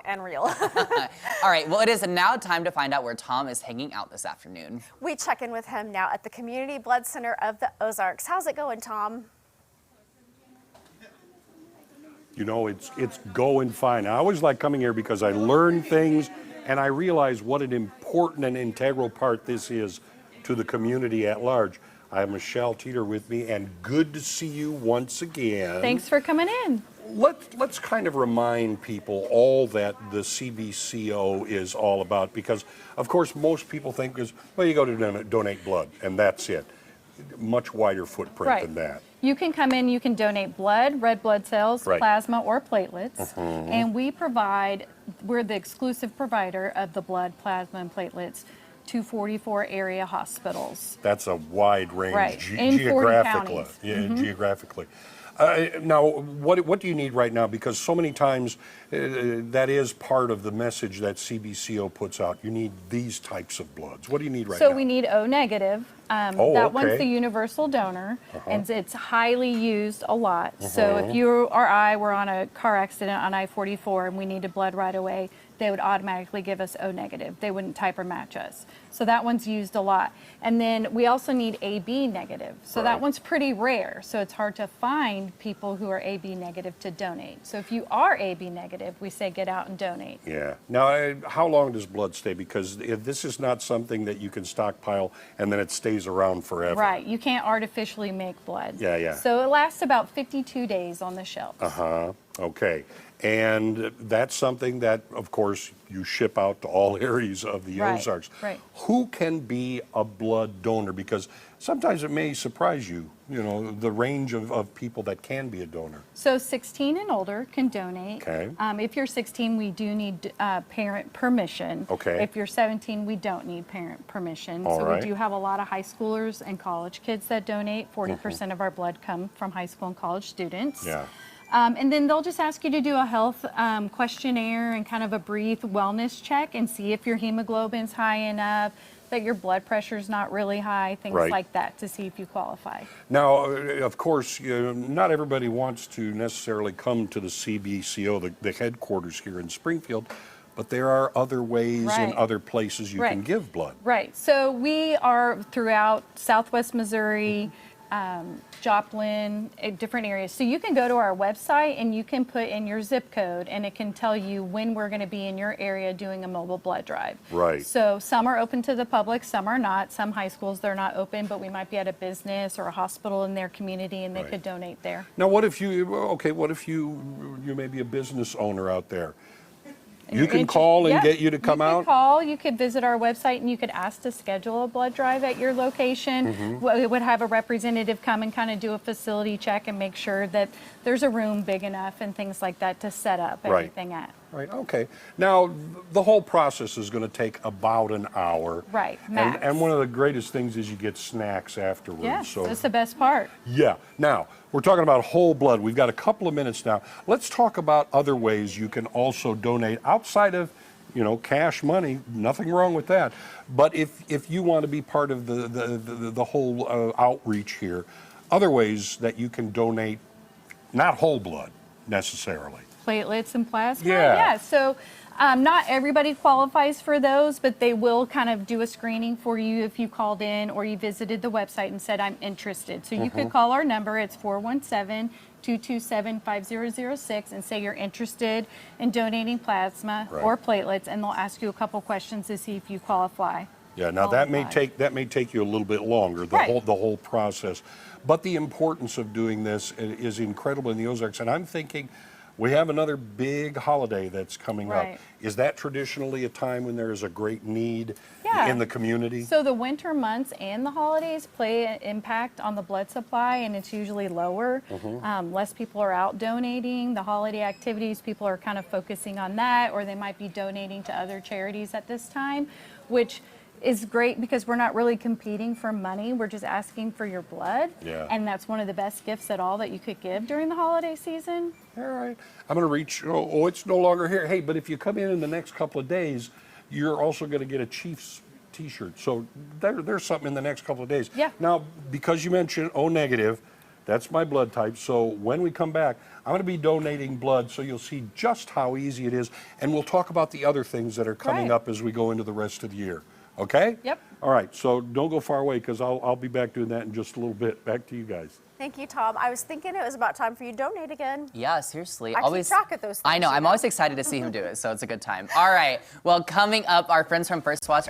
and real. All right, well, it is now time to find out where Tom is hanging out this afternoon. We check in with him now at the Community Blood Center of the Ozarks. How's it going, Tom? You know, it's going fine. I always like coming here because I learn things and I realize what an important and integral part this is to the community at large. I have Michelle Teeter with me, and good to see you once again. Thanks for coming in. Let's kind of remind people all that the CBCO is all about, because of course most people think is, well, you go to donate blood and that's it. Much wider footprint than that. You can come in, you can donate blood, red blood cells, Right. plasma, or platelets. And we're the exclusive provider of the blood, plasma, and platelets to 44 area hospitals. That's a wide range In 40 geographically. counties. Geographically. Now, what do you need right now? Because so many times that is part of the message that CBCO puts out. You need these types of bloods. What do you need right now? So we need O negative. That one's the universal donor, and it's highly used a lot. So if you or I were on a car accident on I-44 and we needed blood right away, they would automatically give us O negative. They wouldn't type or match us. So that one's used a lot. And then we also need AB negative. So that one's pretty rare. So it's hard to find people who are AB negative to donate. So if you are AB negative, we say get out and donate. Yeah. Now, how long does blood stay? Because this is not something that you can stockpile and then it stays around forever. Right. You can't artificially make blood. Yeah, yeah. So it lasts about 52 days on the shelf. Okay. And that's something that, of course, you ship out to all areas of the Ozarks. Right. Who can be a blood donor? Because sometimes it may surprise you, you know, the range of people that can be a donor. So 16 and older can donate. Okay. If you're 16, we do need parent permission. Okay. If you're 17, we don't need parent permission. All so right. we do have a lot of high schoolers and college kids that donate. 40% of our blood come from high school and college students. Yeah. And then they'll just ask you to do a health questionnaire and kind of a brief wellness check and see if your hemoglobin's high enough, that your blood pressure's not really high, things like that, to see if you qualify. Now, of course, not everybody wants to necessarily come to the CBCO, the headquarters here in Springfield, but there are other ways in other places you can give blood. Right. So we are throughout Southwest Missouri, Joplin, different areas. So you can go to our website and you can put in your zip code and it can tell you when we're going to be in your area doing a mobile blood drive. Right. So some are open to the public, some are not. Some high schools, they're not open, but we might be at a business or a hospital in their community and they could donate there. Now, what if you may be a business owner out there? You can call and get you to come out? You could call, you could visit our website, and you could ask to schedule a blood drive at your location. We would have a representative come and kind of do a facility check and make sure that there's a room big enough and things like that to set up everything at. Right, okay. Now, the whole process is going to take about an hour. Right, max. And one of the greatest things is you get snacks afterwards. Yes, that's the best part. Yeah. Now, we're talking about whole blood. We've got a couple of minutes now. Let's talk about other ways you can also donate outside of, cash money. Nothing wrong with that. But if you want to be part of the whole outreach here, other ways that you can donate, not whole blood necessarily. Platelets and plasma? Yeah. So not everybody qualifies for those, but they will kind of do a screening for you if you called in or you visited the website and said, I'm interested. So you could call our number. It's 417-227-5006 and say you're interested in donating plasma or platelets, and they'll ask you a couple questions to see if you qualify. Yeah, now that may take you a little bit longer, the whole process. But the importance of doing this is incredible in the Ozarks. And I'm thinking, we have another big holiday that's coming up. Is that traditionally a time when there is a great need in the community? So the winter months and the holidays play an impact on the blood supply, and it's usually lower. Less people are out donating. The holiday activities, people are kind of focusing on that, or they might be donating to other charities at this time, which is great because we're not really competing for money. We're just asking for your blood. And that's one of the best gifts at all that you could give during the holiday season. All right. I'm going to reach, it's no longer here. Hey, but if you come in the next couple of days, you're also going to get a Chiefs t-shirt. So there's something in the next couple of days. Now, because you mentioned O negative, That's my blood type. So when we come back, I'm going to be donating blood so you'll see just how easy it is. And we'll talk about the other things that are coming Right. up as we go into the rest of the year. Okay? Yep. All right. So don't go far away because I'll be back doing that in just a little bit. Back to you guys. Thank you, Tom. I was thinking it was about time for you to donate again. Yeah, seriously. I keep track of those things, I know. you I'm know? always excited to see him do it, so it's a good time. All right. Well, coming up, our friends from First Watch